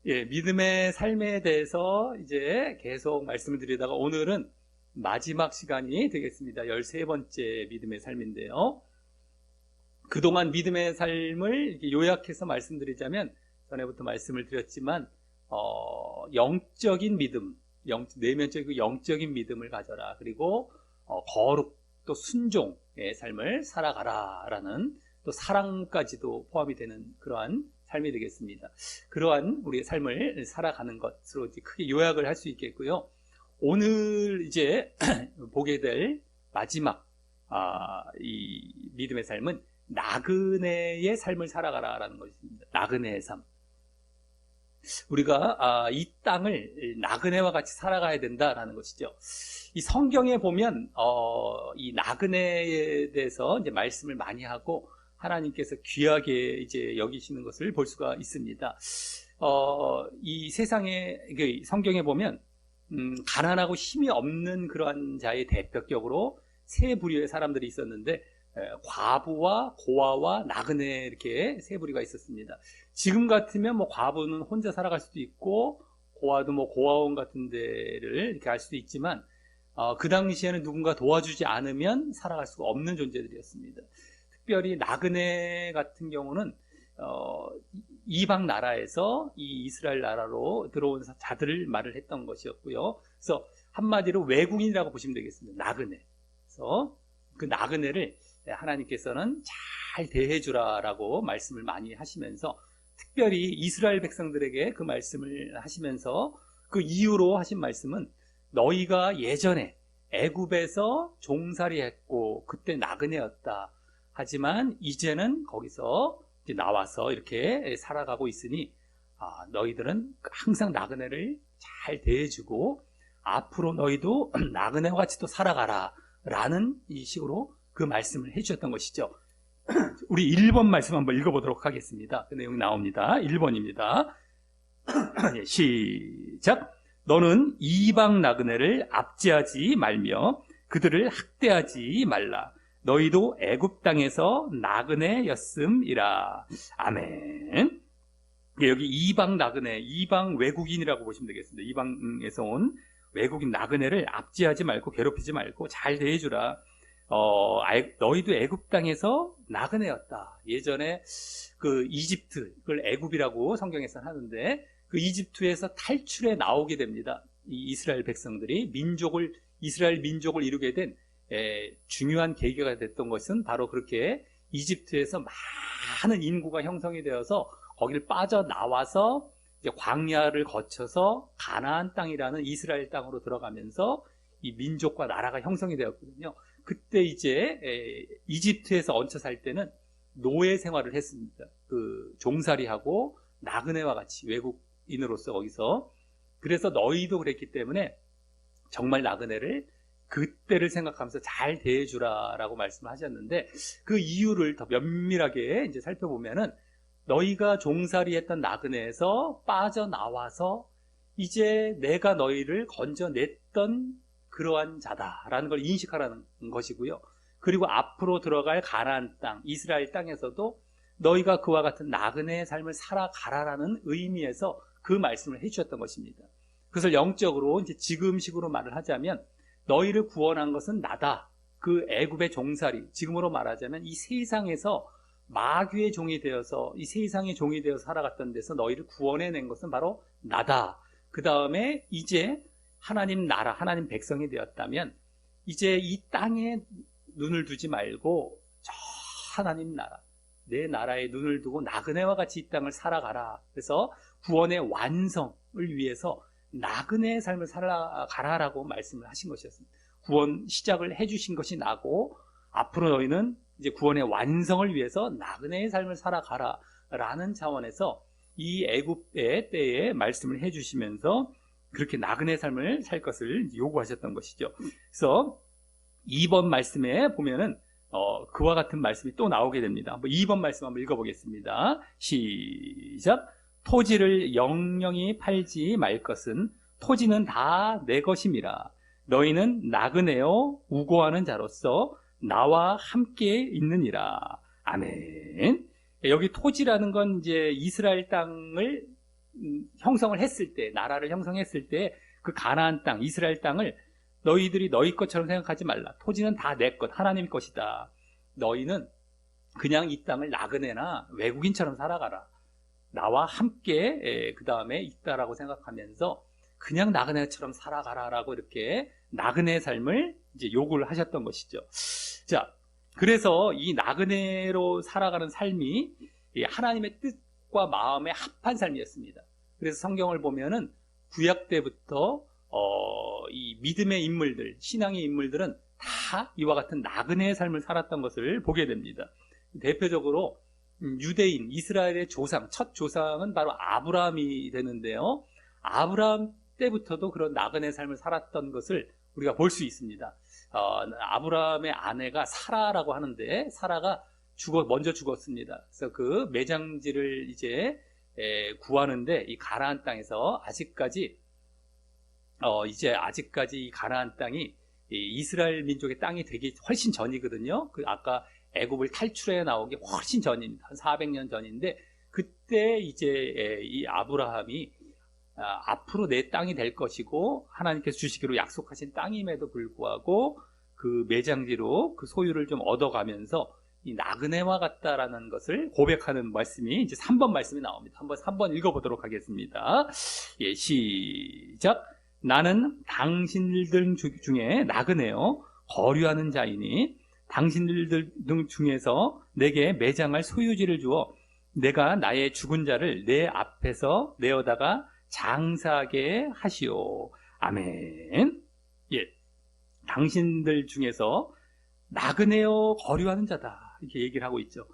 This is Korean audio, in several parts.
예, 믿음의 삶에 대해서 이제 계속 말씀을 드리다가 오늘은 마지막 시간이 되겠습니다. 13번째 믿음의 삶인데요. 그동안 믿음의 삶을 이렇게 요약해서 말씀드리자면 전에부터 말씀을 드렸지만 영적인 믿음, 내면적이고 영적인 믿음을 가져라. 그리고 거룩 또 순종의 삶을 살아가라라는 또 사랑까지도 포함이 되는 그러한 삶이 되겠습니다. 그러한 우리의 삶을 살아가는 것으로 이제 크게 요약을 할 수 있겠고요. 오늘 이제 보게 될 마지막 이 믿음의 삶은 나그네의 삶을 살아가라라는 것입니다. 나그네의 삶. 우리가 이 땅을 나그네와 같이 살아가야 된다라는 것이죠. 이 성경에 보면 이 나그네에 대해서 이제 말씀을 많이 하고 하나님께서 귀하게 이제 여기시는 것을 볼 수가 있습니다. 이 세상에 성경에 보면 가난하고 힘이 없는 그러한 자의 대표격으로 세 부류의 사람들이 있었는데 과부와 고아와 나그네 이렇게 세 부류가 있었습니다. 지금 같으면 뭐 과부는 혼자 살아갈 수도 있고 고아도 뭐 고아원 같은 데를 이렇게 갈 수도 있지만 그 당시에는 누군가 도와주지 않으면 살아갈 수가 없는 존재들이었습니다. 특별히 나그네 같은 경우는 이방 나라에서 이 이스라엘 나라로 들어온 자들을 말을 했던 것이었고요. 그래서 한마디로 외국인이라고 보시면 되겠습니다. 나그네. 그래서 그 나그네를 하나님께서는 잘 대해주라라고 말씀을 많이 하시면서 특별히 이스라엘 백성들에게 그 말씀을 하시면서 그 이유로 하신 말씀은 너희가 예전에 애굽에서 종살이했고 그때 나그네였다. 하지만 이제는 거기서 이제 나와서 이렇게 살아가고 있으니 너희들은 항상 나그네를 잘 대해주고 앞으로 너희도 나그네와 같이 또 살아가라 라는 이 식으로 그 말씀을 해주셨던 것이죠. 우리 1번 말씀 한번 읽어보도록 하겠습니다. 그 내용이 나옵니다. 1번입니다. 시작. 너는 이방 나그네를 압제하지 말며 그들을 학대하지 말라. 너희도 애굽 땅에서 나그네였음이라. 아멘. 여기 이방 나그네, 이방 외국인이라고 보시면 되겠습니다. 이방에서 온 외국인 나그네를 압제하지 말고 괴롭히지 말고 잘 대해주라. 너희도 애굽 땅에서 나그네였다. 예전에 그 이집트, 그걸 애굽이라고 성경에서는 하는데 그 이집트에서 탈출해 나오게 됩니다. 이 이스라엘 백성들이 이스라엘 민족을 이루게 된 중요한 계기가 됐던 것은 바로 그렇게 이집트에서 많은 인구가 형성이 되어서 거기를 빠져나와서 이제 광야를 거쳐서 가나안 땅이라는 이스라엘 땅으로 들어가면서 이 민족과 나라가 형성이 되었거든요. 그때 이제 이집트에서 얹혀 살 때는 노예 생활을 했습니다. 그 종살이하고 나그네와 같이 외국인으로서 거기서. 그래서 너희도 그랬기 때문에 정말 나그네를 그때를 생각하면서 잘 대해주라라고 말씀하셨는데 그 이유를 더 면밀하게 이제 살펴보면은 너희가 종살이했던 나그네에서 빠져나와서 이제 내가 너희를 건져냈던 그러한 자다라는 걸 인식하라는 것이고요. 그리고 앞으로 들어갈 가나안 땅, 이스라엘 땅에서도 너희가 그와 같은 나그네의 삶을 살아가라라는 의미에서 그 말씀을 해주셨던 것입니다. 그것을 영적으로 이제 지금식으로 말을 하자면 너희를 구원한 것은 나다. 그 애굽의 종살이, 지금으로 말하자면 이 세상에서 마귀의 종이 되어서 이 세상의 종이 되어서 살아갔던 데서 너희를 구원해낸 것은 바로 나다. 그 다음에 이제 하나님 나라, 하나님 백성이 되었다면 이제 이 땅에 눈을 두지 말고 저 하나님 나라, 내 나라에 눈을 두고 나그네와 같이 이 땅을 살아가라. 그래서 구원의 완성을 위해서 나그네의 삶을 살아가라라고 말씀을 하신 것이었습니다. 구원 시작을 해주신 것이 나고 앞으로 너희는 이제 구원의 완성을 위해서 나그네의 삶을 살아가라라는 차원에서 이 애굽의 때에 말씀을 해주시면서 그렇게 나그네의 삶을 살 것을 요구하셨던 것이죠. 그래서 2번 말씀에 보면은 그와 같은 말씀이 또 나오게 됩니다. 2번 말씀 한번 읽어보겠습니다. 시작. 토지를 영영히 팔지 말 것은 토지는 다 내 것임이라. 너희는 나그네요 우고하는 자로서 나와 함께 있느니라. 아멘. 여기 토지라는 건 이제 이스라엘 땅을 형성을 했을 때, 나라를 형성했을 때 그 가나안 땅, 이스라엘 땅을 너희들이 너희 것처럼 생각하지 말라. 토지는 다 내 것, 하나님 것이다. 너희는 그냥 이 땅을 나그네나 외국인처럼 살아가라. 나와 함께 그 다음에 있다라고 생각하면서 그냥 나그네처럼 살아가라라고 이렇게 나그네 삶을 이제 요구를 하셨던 것이죠. 자, 그래서 이 나그네로 살아가는 삶이 하나님의 뜻과 마음에 합한 삶이었습니다. 그래서 성경을 보면은 구약 때부터 이 믿음의 인물들, 신앙의 인물들은 다 이와 같은 나그네의 삶을 살았던 것을 보게 됩니다. 대표적으로 유대인, 이스라엘의 조상, 첫 조상은 바로 아브라함이 되는데요. 아브라함 때부터도 그런 나그네 삶을 살았던 것을 우리가 볼 수 있습니다. 아브라함의 아내가 사라라고 하는데, 사라가 먼저 죽었습니다. 그래서 그 매장지를 이제 구하는데, 이 가나안 땅에서 아직까지 이 가나안 땅이 이스라엘 민족의 땅이 되기 훨씬 전이거든요. 아까 애굽을 탈출해 나오기 훨씬 전입니다. 한 400년 전인데, 그때 이제 이 아브라함이 앞으로 내 땅이 될 것이고 하나님께서 주시기로 약속하신 땅임에도 불구하고 그 매장지로 그 소유를 좀 얻어가면서 이 나그네와 같다라는 것을 고백하는 말씀이 이제 3번 말씀이 나옵니다. 한번 3번 읽어보도록 하겠습니다. 예, 시작. 나는 당신들 중에 나그네요 거류하는 자이니 당신들 중에서 내게 매장할 소유지를 주어 내가 나의 죽은 자를 내 앞에서 내어다가 장사하게 하시오. 아멘. 예, 당신들 중에서 나그네요 거류하는 자다 이렇게 얘기를 하고 있죠.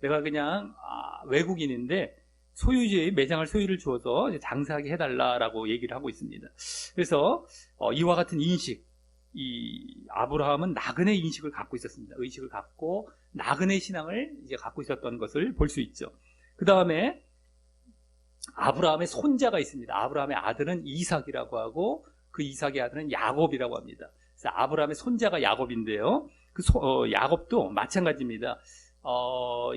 내가 그냥 외국인인데 소유지 매장할 소유를 주어서 장사하게 해달라라고 얘기를 하고 있습니다. 그래서 이와 같은 인식, 이 아브라함은 나그네 인식을 갖고 있었습니다. 의식을 갖고 나그네 신앙을 이제 갖고 있었던 것을 볼 수 있죠. 그 다음에 아브라함의 손자가 있습니다. 아브라함의 아들은 이삭이라고 하고 그 이삭의 아들은 야곱이라고 합니다. 그래서 아브라함의 손자가 야곱인데요. 야곱도 마찬가지입니다.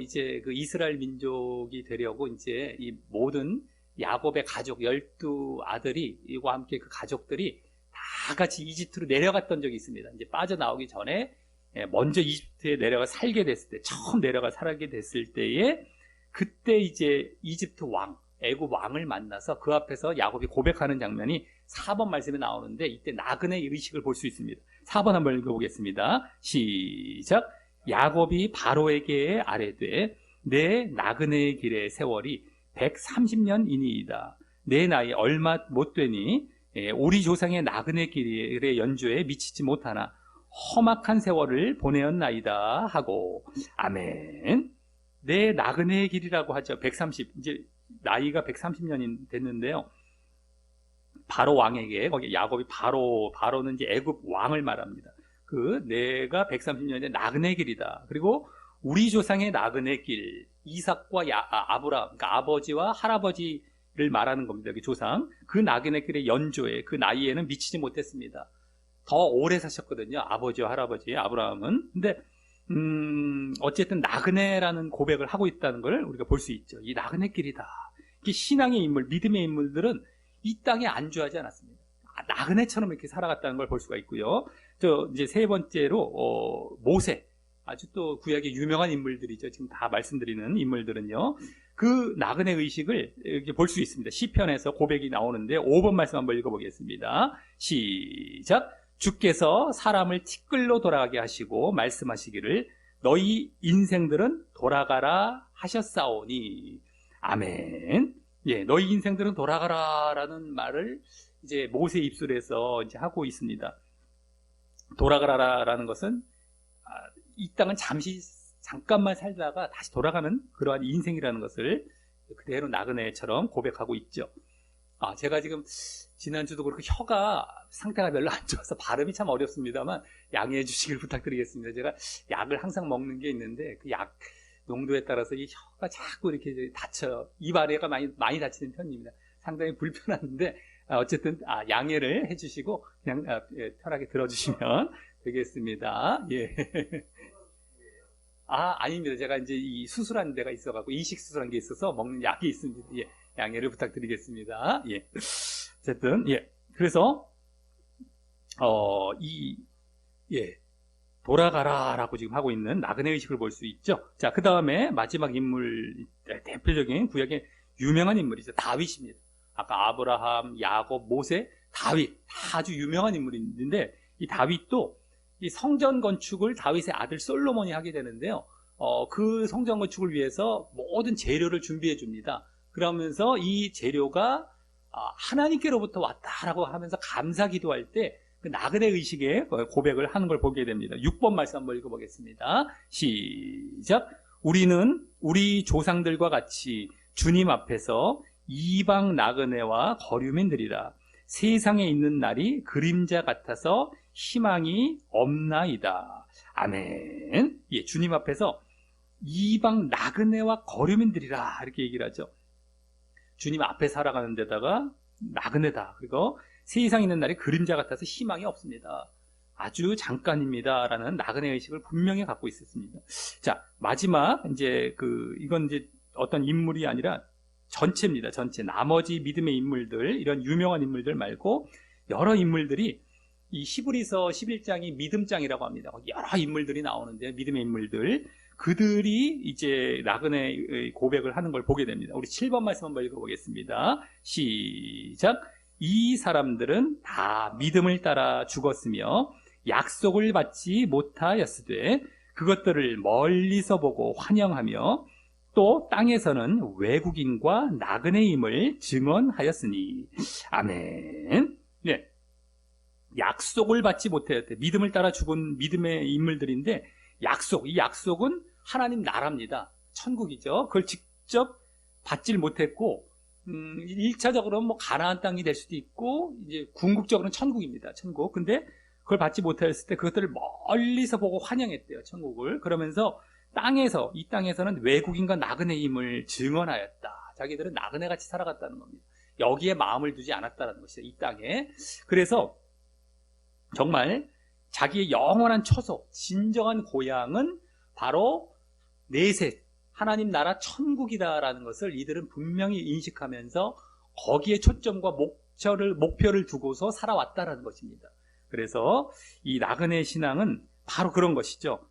이제 그 이스라엘 민족이 되려고 이제 이 모든 야곱의 가족 12아들이 이와 함께 그 가족들이 다 같이 이집트로 내려갔던 적이 있습니다. 이제 빠져나오기 전에 먼저 이집트에 내려가 살게 됐을 때, 처음 내려가 살게 됐을 때에 그때 이제 이집트 왕, 애굽 왕을 만나서 그 앞에서 야곱이 고백하는 장면이 4번 말씀에 나오는데 이때 나그네의 의식을 볼 수 있습니다. 4번 한번 읽어보겠습니다. 시작. 야곱이 바로에게 아뢰되 내 나그네의 길의 세월이 130년이니이다. 내 나이 얼마 못 되니 우리 조상의 나그네 길의 연주에 미치지 못하나 험악한 세월을 보내었나이다 하고 아멘. 내 나그네의 길이라고 하죠. 130 이제 나이가 130년이 됐는데요. 바로 왕에게 거기 야곱이 바로는 이제 애굽 왕을 말합니다. 그 내가 130년의 나그네 길이다. 그리고 우리 조상의 나그네 길 이삭과 아브라함 그러니까 아버지와 할아버지를 말하는 겁니다. 여기 조상 그 나그네 길의 연조에 그 나이에는 미치지 못했습니다. 더 오래 사셨거든요. 아버지와 할아버지 아브라함은. 근데 어쨌든 나그네라는 고백을 하고 있다는 걸 우리가 볼 수 있죠. 이 나그네 길이다. 신앙의 인물, 믿음의 인물들은 이 땅에 안주하지 않았습니다. 나그네처럼 이렇게 살아갔다는 걸 볼 수가 있고요. 이제 세 번째로 모세, 아주 또 구약의 유명한 인물들이죠. 지금 다 말씀드리는 인물들은요. 그 나그네 의식을 이렇게 볼 수 있습니다. 시편에서 고백이 나오는데 5번 말씀 한번 읽어보겠습니다. 시작. 주께서 사람을 티끌로 돌아가게 하시고 말씀하시기를 너희 인생들은 돌아가라 하셨사오니 아멘. 예, 너희 인생들은 돌아가라라는 말을 이제 모세 입술에서 이제 하고 있습니다. 돌아가라라는 것은 이 땅은 잠깐만 살다가 다시 돌아가는 그러한 인생이라는 것을 그대로 나그네처럼 고백하고 있죠. 제가 지금 지난주도 그렇고 혀가 상태가 별로 안 좋아서 발음이 참 어렵습니다만 양해해 주시길 부탁드리겠습니다. 제가 약을 항상 먹는 게 있는데 그 약 농도에 따라서 이 혀가 자꾸 이렇게 다쳐요. 입 아래가 많이 다치는 편입니다. 상당히 불편한데 어쨌든 양해를 해주시고 그냥 편하게 들어주시면 되겠습니다. 예. 아닙니다. 제가 이제 이 수술한 데가 있어갖고 이식 수술한 게 있어서 먹는 약이 있습니다. 예. 양해를 부탁드리겠습니다. 예. 어쨌든, 예. 그래서, 예. 돌아가라라고 지금 하고 있는 나그네 의식을 볼 수 있죠. 자, 그 다음에 마지막 인물, 대표적인 구약의 유명한 인물이죠. 다윗입니다. 아까 아브라함, 야곱, 모세, 다윗, 다 아주 유명한 인물인데, 이 다윗도 이 성전 건축을 다윗의 아들 솔로몬이 하게 되는데요. 그 성전 건축을 위해서 모든 재료를 준비해 줍니다. 그러면서 이 재료가 하나님께로부터 왔다라고 하면서 감사 기도할 때 그 나그네 의식의 고백을 하는 걸 보게 됩니다. 6번 말씀 한번 읽어보겠습니다. 시작. 우리는 우리 조상들과 같이 주님 앞에서 이방 나그네와 거류민들이라. 세상에 있는 날이 그림자 같아서 희망이 없나이다. 아멘. 예, 주님 앞에서 이방 나그네와 거류민들이라 이렇게 얘기를 하죠. 주님 앞에 살아가는 데다가 나그네다. 그리고 세상에 있는 날이 그림자 같아서 희망이 없습니다. 아주 잠깐입니다라는 나그네 의식을 분명히 갖고 있었습니다. 자, 마지막 이건 이제 어떤 인물이 아니라 전체입니다. 전체 나머지 믿음의 인물들, 이런 유명한 인물들 말고 여러 인물들이 이 히브리서 11장이 믿음장이라고 합니다. 여러 인물들이 나오는데 믿음의 인물들, 그들이 이제 나그네 고백을 하는 걸 보게 됩니다. 우리 7번 말씀 한번 읽어보겠습니다. 시작. 이 사람들은 다 믿음을 따라 죽었으며 약속을 받지 못하였으되 그것들을 멀리서 보고 환영하며 또 땅에서는 외국인과 나그네임을 증언하였으니. 아멘. 네. 약속을 받지 못하였대. 믿음을 따라 죽은 믿음의 인물들인데 이 약속은 하나님 나라입니다. 천국이죠. 그걸 직접 받질 못했고 1차적으로는 뭐 가나안 땅이 될 수도 있고 이제 궁극적으로는 천국입니다. 천국. 근데 그걸 받지 못했을 때 그것들을 멀리서 보고 환영했대요. 천국을. 그러면서 이 땅에서는 외국인과 나그네임을 증언하였다. 자기들은 나그네같이 살아갔다는 겁니다. 여기에 마음을 두지 않았다는 것이죠. 이 땅에. 그래서 정말 자기의 영원한 처소, 진정한 고향은 바로 내셋, 하나님 나라 천국이다라는 것을 이들은 분명히 인식하면서 거기에 초점과 목표를 두고서 살아왔다라는 것입니다. 그래서 이 나그네 신앙은 바로 그런 것이죠.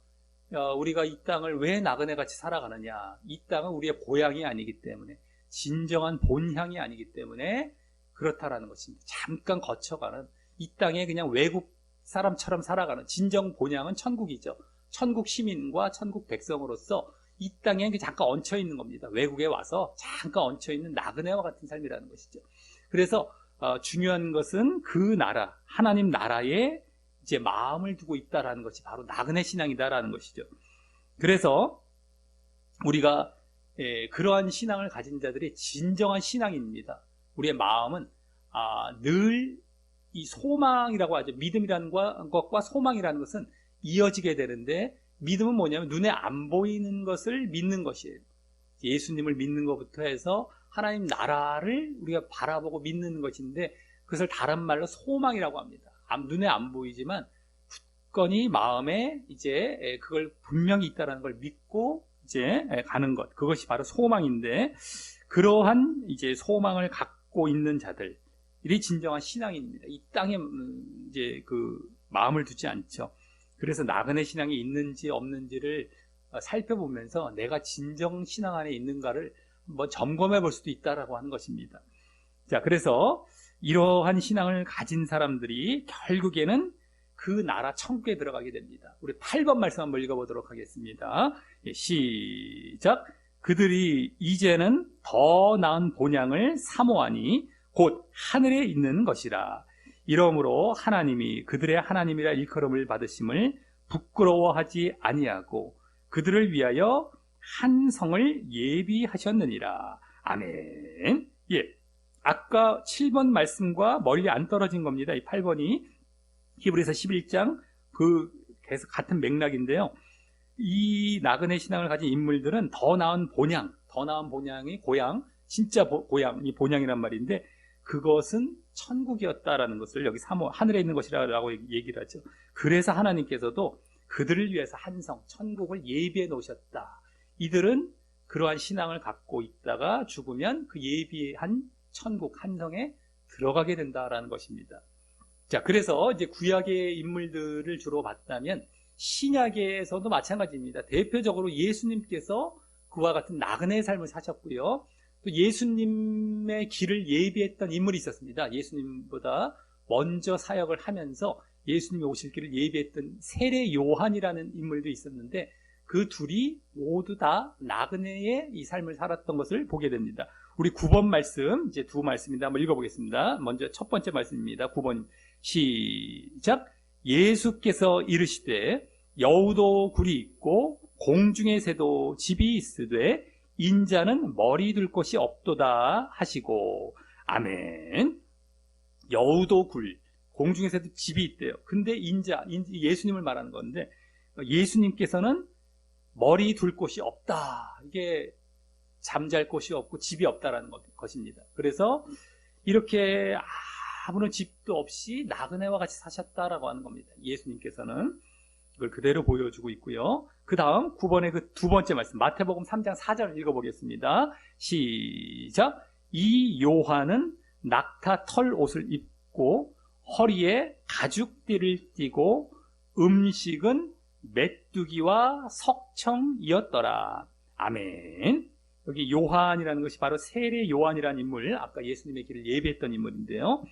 우리가 이 땅을 왜 나그네같이 살아가느냐? 이 땅은 우리의 고향이 아니기 때문에, 진정한 본향이 아니기 때문에 그렇다라는 것입니다. 잠깐 거쳐가는, 이 땅에 그냥 외국 사람처럼 살아가는, 진정 본향은 천국이죠. 천국 시민과 천국 백성으로서 이 땅에 잠깐 얹혀 있는 겁니다. 외국에 와서 잠깐 얹혀 있는 나그네와 같은 삶이라는 것이죠. 그래서 중요한 것은 그 나라, 하나님 나라에 이제 마음을 두고 있다라는 것이 바로 나그네 신앙이다라는 것이죠. 그래서 우리가 그러한 신앙을 가진 자들이 진정한 신앙인입니다. 우리의 마음은 늘 이 소망이라고 하죠. 믿음이라는 것과 소망이라는 것은 이어지게 되는데, 믿음은 뭐냐면 눈에 안 보이는 것을 믿는 것이에요. 예수님을 믿는 것부터 해서 하나님 나라를 우리가 바라보고 믿는 것인데, 그것을 다른 말로 소망이라고 합니다. 눈에 안 보이지만 굳건히 마음에 이제 그걸 분명히 있다라는 걸 믿고 이제 가는 것, 그것이 바로 소망인데, 그러한 이제 소망을 갖고 있는 자들이 진정한 신앙인입니다. 이 땅에 이제 그 마음을 두지 않죠. 그래서 나그네 신앙이 있는지 없는지를 살펴보면서 내가 진정 신앙 안에 있는가를 한번 점검해 볼 수도 있다라고 하는 것입니다. 자, 그래서 이러한 신앙을 가진 사람들이 결국에는 그 나라 천국에 들어가게 됩니다. 우리 8번 말씀 한번 읽어보도록 하겠습니다. 시작. 그들이 이제는 더 나은 본향을 사모하니 곧 하늘에 있는 것이라. 이러므로 하나님이 그들의 하나님이라 일컬음을 받으심을 부끄러워하지 아니하고 그들을 위하여 한 성을 예비하셨느니라. 아멘. 예. 아까 7번 말씀과 멀리 안 떨어진 겁니다. 이 8번이 히브리서 11장 계속 같은 맥락인데요. 이 나그네 신앙을 가진 인물들은 더 나은 본향이 고향, 진짜 고향이 본향이란 말인데, 그것은 천국이었다라는 것을 여기 하늘에 있는 것이라고 얘기를 하죠. 그래서 하나님께서도 그들을 위해서 한 성, 천국을 예비해 놓으셨다. 이들은 그러한 신앙을 갖고 있다가 죽으면 그 예비한 천국 한성에 들어가게 된다라는 것입니다. 자, 그래서 이제 구약의 인물들을 주로 봤다면 신약에서도 마찬가지입니다. 대표적으로 예수님께서 그와 같은 나그네의 삶을 사셨고요. 또 예수님의 길을 예비했던 인물이 있었습니다. 예수님보다 먼저 사역을 하면서 예수님이 오실 길을 예비했던 세례 요한이라는 인물도 있었는데 그 둘이 모두 다 나그네의 이 삶을 살았던 것을 보게 됩니다. 우리 9번 말씀, 이제 두 말씀인데 한번 읽어보겠습니다. 먼저 첫 번째 말씀입니다. 9번 시작. 예수께서 이르시되 여우도 굴이 있고 공중의 새도 집이 있으되 인자는 머리 둘 곳이 없도다 하시고. 아멘. 여우도 굴, 공중의 새도 집이 있대요. 근데 인자, 예수님을 말하는 건데 예수님께서는 머리 둘 곳이 없다. 이게 잠잘 곳이 없고 집이 없다라는 것입니다. 그래서 이렇게 아무런 집도 없이 나그네와 같이 사셨다라고 하는 겁니다. 예수님께서는 이걸 그대로 보여주고 있고요. 그 다음 9번의 그 두 번째 말씀, 마태복음 3장 4절을 읽어보겠습니다. 시작. 이 요한은 낙타 털 옷을 입고 허리에 가죽띠를 띠고 음식은 메뚜기와 석청이었더라. 아멘. 여기 요한이라는 것이 바로 세례 요한이라는 인물, 아까 예수님의 길을 예비했던 인물인데요.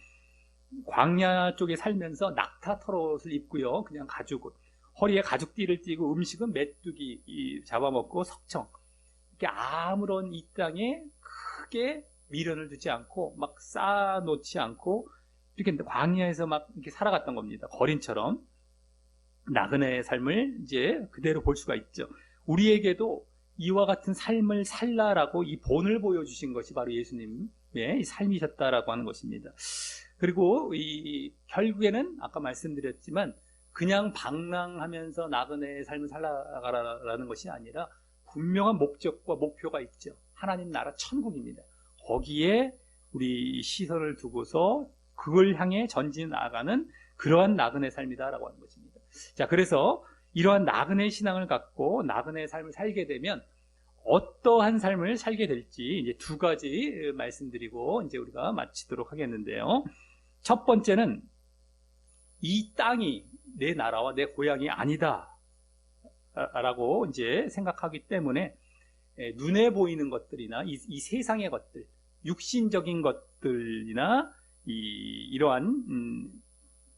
광야 쪽에 살면서 낙타 털옷을 입고요. 그냥 가죽옷. 허리에 가죽띠를 띠고 음식은 메뚜기 잡아먹고 석청. 이렇게 아무런 이 땅에 크게 미련을 두지 않고 막 쌓아놓지 않고 이렇게 광야에서 막 이렇게 살아갔던 겁니다. 거린처럼. 나그네의 삶을 이제 그대로 볼 수가 있죠. 우리에게도 이와 같은 삶을 살라라고 이 본을 보여주신 것이 바로 예수님의 삶이셨다라고 하는 것입니다. 그리고 결국에는 아까 말씀드렸지만 그냥 방랑하면서 나그네의 삶을 살아가라는 것이 아니라 분명한 목적과 목표가 있죠. 하나님 나라 천국입니다. 거기에 우리 시선을 두고서 그걸 향해 전진 나아가는 그러한 나그네 삶이다라고 하는 것입니다. 자, 그래서 이러한 나그네 신앙을 갖고 나그네 삶을 살게 되면 어떠한 삶을 살게 될지 이제 두 가지 말씀드리고 이제 우리가 마치도록 하겠는데요. 첫 번째는 이 땅이 내 나라와 내 고향이 아니다 라고 이제 생각하기 때문에 눈에 보이는 것들이나 이 세상의 것들, 육신적인 것들이나 이러한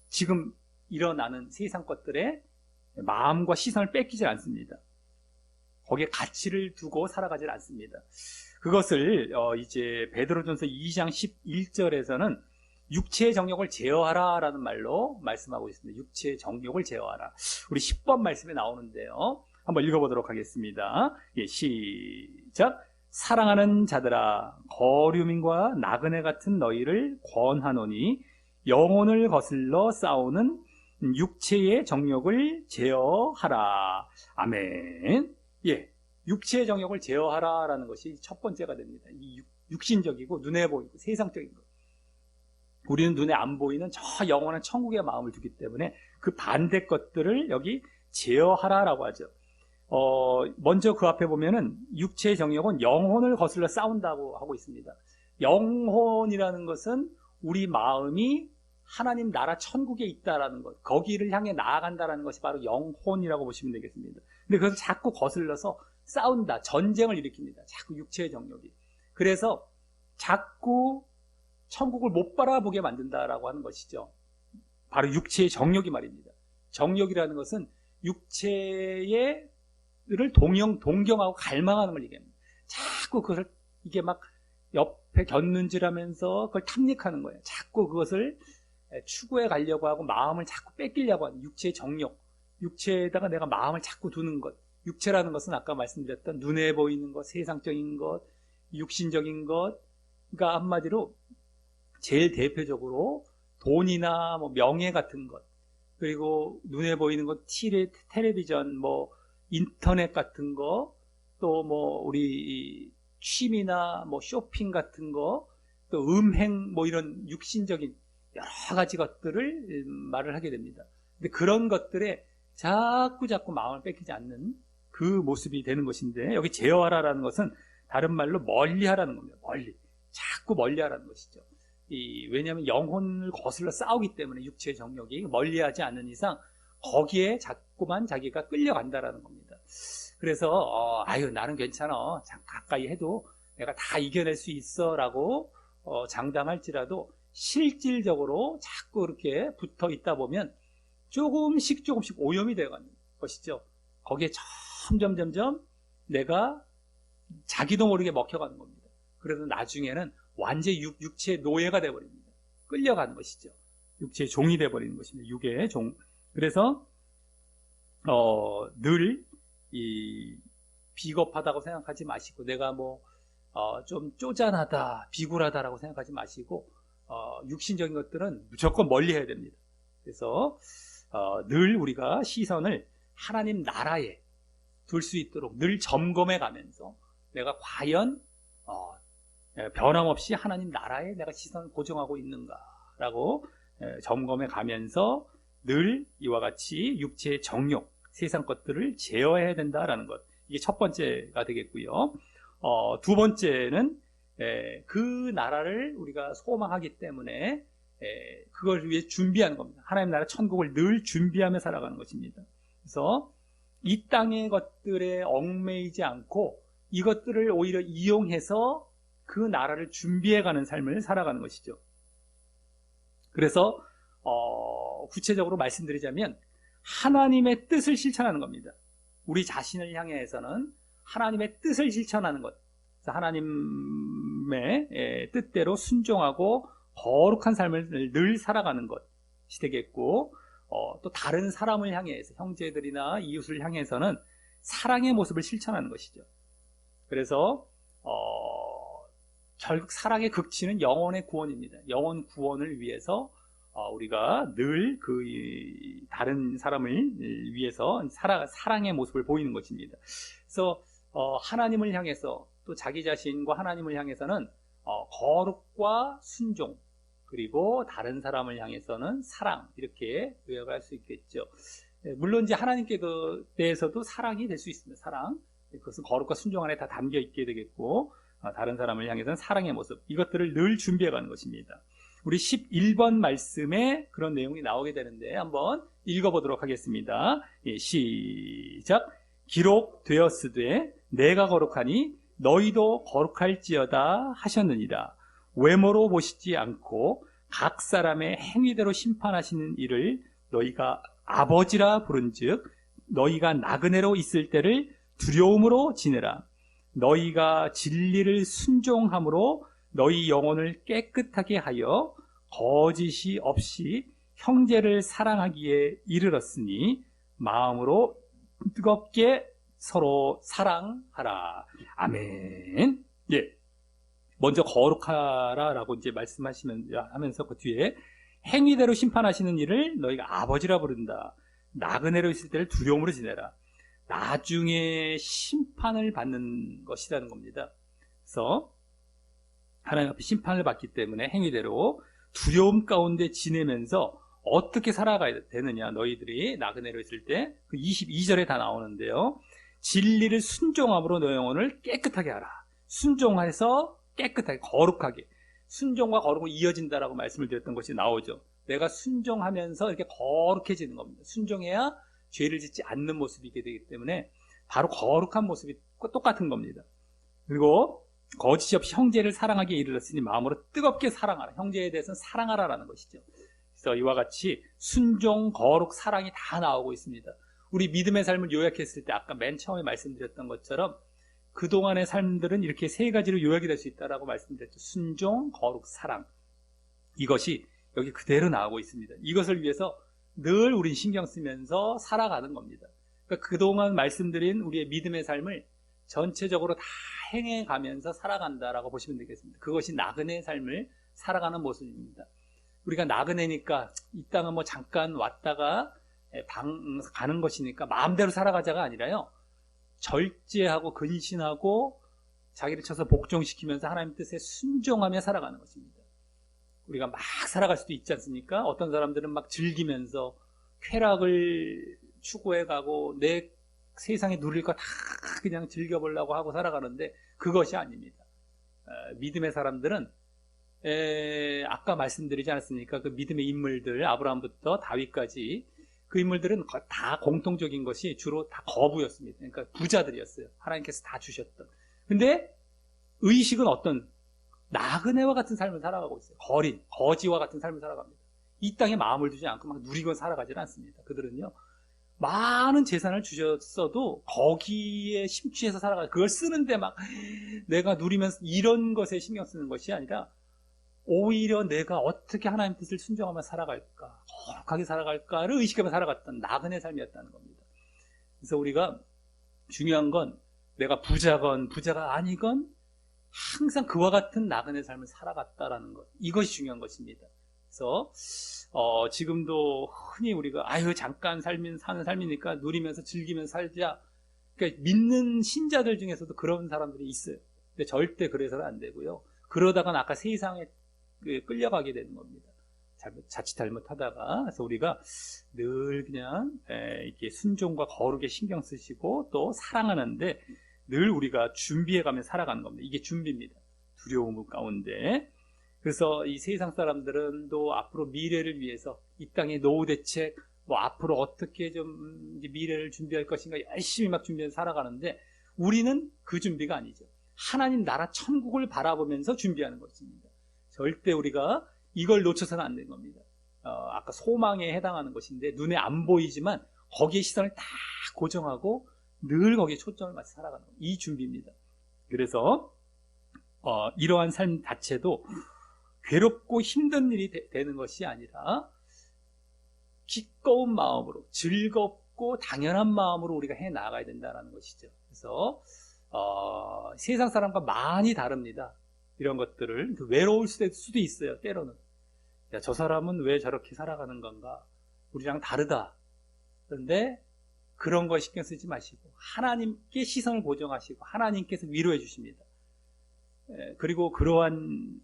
지금 일어나는 세상 것들에 마음과 시선을 뺏기지 않습니다. 거기에 가치를 두고 살아가지 않습니다. 그것을 이제 베드로전서 2장 11절에서는 육체의 정욕을 제어하라 라는 말로 말씀하고 있습니다. 육체의 정욕을 제어하라. 우리 10번 말씀에 나오는데요. 한번 읽어보도록 하겠습니다. 예, 시작. 사랑하는 자들아, 거류민과 나그네 같은 너희를 권하노니 영혼을 거슬러 싸우는 육체의 정욕을 제어하라. 아멘. 예, 육체의 정욕을 제어하라라는 것이 첫 번째가 됩니다. 이 육신적이고 눈에 보이고 세상적인 것. 우리는 눈에 안 보이는 저 영원한 천국의 마음을 두기 때문에 그 반대 것들을 여기 제어하라라고 하죠. 먼저 그 앞에 보면은 육체의 정욕은 영혼을 거슬러 싸운다고 하고 있습니다. 영혼이라는 것은 우리 마음이 하나님 나라 천국에 있다라는 것, 거기를 향해 나아간다라는 것이 바로 영혼이라고 보시면 되겠습니다. 근데 그것을 자꾸 거슬러서 싸운다, 전쟁을 일으킵니다. 자꾸 육체의 정욕이. 그래서 자꾸 천국을 못 바라보게 만든다라고 하는 것이죠. 바로 육체의 정욕이 말입니다. 정욕이라는 것은 육체를 동경하고 갈망하는 걸 얘기합니다. 자꾸 그것을 이게 막 옆에 곁눈질하면서 그걸 탐닉하는 거예요. 자꾸 그것을 추구해 가려고 하고 마음을 자꾸 뺏기려고 하는 육체의 정욕, 육체에다가 내가 마음을 자꾸 두는 것. 육체라는 것은 아까 말씀드렸던 눈에 보이는 것, 세상적인 것, 육신적인 것. 그러니까 한마디로 제일 대표적으로 돈이나 뭐 명예 같은 것, 그리고 눈에 보이는 것, 텔레비전, 뭐 인터넷 같은 거, 또 뭐 우리 취미나 뭐 쇼핑 같은 거, 또 음행, 뭐 이런 육신적인 여러 가지 것들을 말을 하게 됩니다. 근데 그런 것들에 자꾸 마음을 뺏기지 않는 그 모습이 되는 것인데, 여기 제어하라라는 것은 다른 말로 멀리하라는 겁니다. 멀리, 자꾸 멀리하라는 것이죠. 왜냐하면 영혼을 거슬러 싸우기 때문에 육체의 정욕이 멀리하지 않는 이상 거기에 자꾸만 자기가 끌려간다라는 겁니다. 그래서 아유 나는 괜찮아, 가까이 해도 내가 다 이겨낼 수 있어라고 장담할지라도 실질적으로 자꾸 이렇게 붙어 있다 보면 조금씩 오염이 되어가는 것이죠. 거기에 점점 내가 자기도 모르게 먹혀가는 겁니다. 그래서 나중에는 완전히 육체의 노예가 되어버립니다. 끌려가는 것이죠. 육체의 종이 되어버리는 것입니다. 육의 종. 그래서 늘 비겁하다고 생각하지 마시고, 내가 좀 쪼잔하다, 비굴하다라고 생각하지 마시고, 육신적인 것들은 무조건 멀리 해야 됩니다. 그래서 늘 우리가 시선을 하나님 나라에 둘 수 있도록 늘 점검해 가면서 내가 과연 변함없이 하나님 나라에 내가 시선을 고정하고 있는가라고 점검해 가면서 늘 이와 같이 육체의 정욕, 세상 것들을 제어해야 된다라는 것. 이게 첫 번째가 되겠고요. 두 번째는 그 나라를 우리가 소망하기 때문에 그걸 위해 준비하는 겁니다. 하나님 나라 천국을 늘 준비하며 살아가는 것입니다. 그래서 이 땅의 것들에 얽매이지 않고 이것들을 오히려 이용해서 그 나라를 준비해가는 삶을 살아가는 것이죠. 그래서 구체적으로 말씀드리자면 하나님의 뜻을 실천하는 겁니다. 우리 자신을 향해서는 하나님의 뜻을 실천하는 것, 하나님의 뜻대로 순종하고 거룩한 삶을 늘 살아가는 것이 되겠고, 또 다른 사람을 향해서, 형제들이나 이웃을 향해서는 사랑의 모습을 실천하는 것이죠. 그래서 결국 사랑의 극치는 영혼의 구원입니다. 영혼 구원을 위해서 우리가 늘 다른 사람을 위해서 사랑의 모습을 보이는 것입니다. 그래서 하나님을 향해서, 또 자기 자신과 하나님을 향해서는 거룩과 순종, 그리고 다른 사람을 향해서는 사랑, 이렇게 요약할 수 있겠죠. 물론 이제 하나님께 대해서도 사랑이 될 수 있습니다. 사랑, 그것은 거룩과 순종 안에 다 담겨 있게 되겠고, 다른 사람을 향해서는 사랑의 모습, 이것들을 늘 준비해가는 것입니다. 우리 11번 말씀에 그런 내용이 나오게 되는데 한번 읽어보도록 하겠습니다. 시작. 기록되었으되 내가 거룩하니 너희도 거룩할지어다 하셨느니라. 외모로 보시지 않고 각 사람의 행위대로 심판하시는 이를 너희가 아버지라 부른즉 너희가 나그네로 있을 때를 두려움으로 지내라. 너희가 진리를 순종함으로 너희 영혼을 깨끗하게 하여 거짓이 없이 형제를 사랑하기에 이르렀으니 마음으로 뜨겁게 서로 사랑하라. 아멘. 예. 먼저 거룩하라라고 이제 말씀하시면서 그 뒤에 행위대로 심판하시는 일을 너희가 아버지라 부른다. 나그네로 있을 때를 두려움으로 지내라. 나중에 심판을 받는 것이라는 겁니다. 그래서 하나님 앞에 심판을 받기 때문에 행위대로 두려움 가운데 지내면서 어떻게 살아가야 되느냐. 너희들이 나그네로 있을 때 그 22절에 다 나오는데요. 진리를 순종함으로 너희 영혼을 깨끗하게 하라. 순종해서 깨끗하게, 거룩하게. 순종과 거룩은 이어진다라고 말씀을 드렸던 것이 나오죠. 내가 순종하면서 이렇게 거룩해지는 겁니다. 순종해야 죄를 짓지 않는 모습이게 되기 때문에 바로 거룩한 모습이 똑같은 겁니다. 그리고 거짓이 없이 형제를 사랑하기에 이르렀으니 마음으로 뜨겁게 사랑하라. 형제에 대해서는 사랑하라라는 것이죠. 그래서 이와 같이 순종, 거룩, 사랑이 다 나오고 있습니다. 우리 믿음의 삶을 요약했을 때 아까 맨 처음에 말씀드렸던 것처럼 그동안의 삶들은 이렇게 세 가지로 요약이 될 수 있다라고 말씀드렸죠. 순종, 거룩, 사랑. 이것이 여기 그대로 나오고 있습니다. 이것을 위해서 늘 우린 신경 쓰면서 살아가는 겁니다. 그러니까 그동안 말씀드린 우리의 믿음의 삶을 전체적으로 다 행해가면서 살아간다라고 보시면 되겠습니다. 그것이 나그네의 삶을 살아가는 모습입니다. 우리가 나그네니까 이 땅은 뭐 잠깐 왔다가 가는 것이니까 마음대로 살아가자가 아니라요. 절제하고 근신하고 자기를 쳐서 복종시키면서 하나님 뜻에 순종하며 살아가는 것입니다. 우리가 막 살아갈 수도 있지 않습니까? 어떤 사람들은 막 즐기면서 쾌락을 추구해가고 내 세상에 누릴 거 다 그냥 즐겨보려고 하고 살아가는데 그것이 아닙니다. 믿음의 사람들은 아까 말씀드리지 않았습니까? 그 믿음의 인물들, 아브라함부터 다윗까지 그 인물들은 다 공통적인 것이 주로 다 거부였습니다. 그러니까 부자들이었어요. 하나님께서 다 주셨던. 근데 의식은 어떤 나그네와 같은 삶을 살아가고 있어요. 거지와 같은 삶을 살아갑니다. 이 땅에 마음을 두지 않고 막 누리고 살아가지는 않습니다. 그들은요, 많은 재산을 주셨어도 거기에 심취해서 살아가요. 그걸 쓰는데 막 내가 누리면서 이런 것에 신경 쓰는 것이 아니라 오히려 내가 어떻게 하나님 뜻을 순종하며 살아갈까, 거룩하게 살아갈까를 의식하며 살아갔던 나그네 삶이었다는 겁니다. 그래서 우리가 중요한 건 내가 부자건 부자가 아니건 항상 그와 같은 나그네 삶을 살아갔다라는 것, 이것이 중요한 것입니다. 그래서 지금도 흔히 우리가 잠깐 사는 삶이니까 누리면서 즐기면서 살자. 그러니까 믿는 신자들 중에서도 그런 사람들이 있어요. 근데 절대 그래서는 안 되고요. 그러다가 아까 세상에 끌려가게 되는 겁니다. 자칫 잘못하다가. 그래서 우리가 늘 그냥 이렇게 순종과 거룩에 신경 쓰시고 또 사랑하는데 늘 우리가 준비해가며 살아가는 겁니다. 이게 준비입니다. 두려움 가운데. 그래서 이 세상 사람들은 또 앞으로 미래를 위해서 이 땅의 노후 대책, 앞으로 어떻게 좀 미래를 준비할 것인가 열심히 막 준비해서 살아가는데 우리는 그 준비가 아니죠. 하나님 나라 천국을 바라보면서 준비하는 것입니다. 절대 우리가 이걸 놓쳐서는 안 되는 겁니다. 아까 소망에 해당하는 것인데 눈에 안 보이지만 거기에 시선을 딱 고정하고 늘 거기에 초점을 맞춰 살아가는 겁니다. 이 준비입니다. 그래서 이러한 삶 자체도 괴롭고 힘든 일이 되는 것이 아니라 기꺼운 마음으로 즐겁고 당연한 마음으로 우리가 해 나가야 된다는 것이죠. 그래서 세상 사람과 많이 다릅니다. 이런 것들을 외로울 수도 있어요. 때로는 저 사람은 왜 저렇게 살아가는 건가, 우리랑 다르다. 그런데 그런 거 신경 쓰지 마시고 하나님께 시선을 고정하시고 하나님께서 위로해 주십니다. 그리고 그러한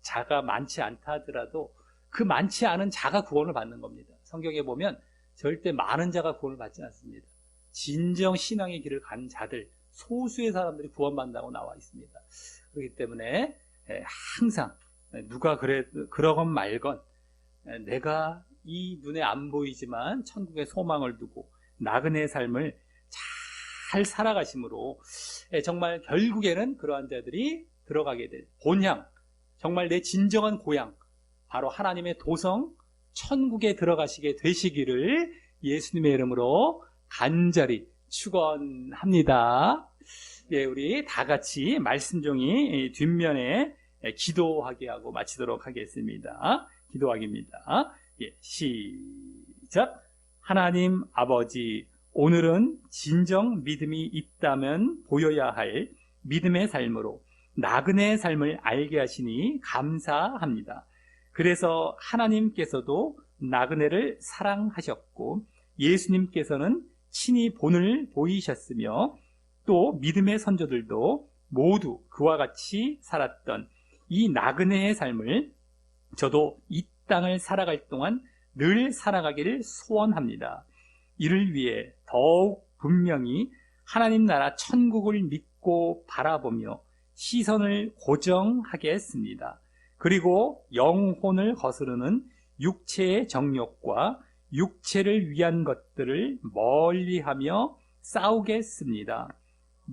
자가 많지 않다 하더라도 그 많지 않은 자가 구원을 받는 겁니다. 성경에 보면 절대 많은 자가 구원을 받지 않습니다. 진정 신앙의 길을 간 자들, 소수의 사람들이 구원받는다고 나와 있습니다. 그렇기 때문에 항상 누가 그러건 말건 내가 이 눈에 안 보이지만 천국의 소망을 두고 나그네의 삶을 잘 살아가심으로 정말 결국에는 그러한 자들이 들어가게 될 본향, 정말 내 진정한 고향, 바로 하나님의 도성 천국에 들어가시게 되시기를 예수님의 이름으로 간절히 축원합니다. 우리 다 같이 말씀 종이 뒷면에 기도하게 하고 마치도록 하겠습니다. 기도하기입니다. 시작. 하나님 아버지, 오늘은 진정 믿음이 있다면 보여야 할 믿음의 삶으로 나그네의 삶을 알게 하시니 감사합니다. 그래서 하나님께서도 나그네를 사랑하셨고 예수님께서는 친히 본을 보이셨으며 또 믿음의 선조들도 모두 그와 같이 살았던 이 나그네의 삶을 저도 이 땅을 살아갈 동안 늘 살아가기를 소원합니다. 이를 위해 더욱 분명히 하나님 나라 천국을 믿고 바라보며 시선을 고정하겠습니다. 그리고 영혼을 거스르는 육체의 정욕과 육체를 위한 것들을 멀리하며 싸우겠습니다.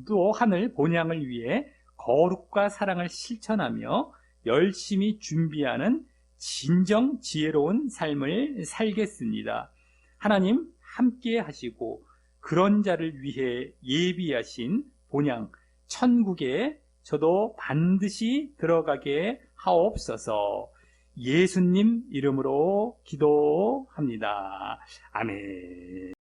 또 하늘 본향을 위해 거룩과 사랑을 실천하며 열심히 준비하는 진정 지혜로운 삶을 살겠습니다. 하나님 함께 하시고 그런 자를 위해 예비하신 본향 천국에 저도 반드시 들어가게 하옵소서. 예수님 이름으로 기도합니다. 아멘.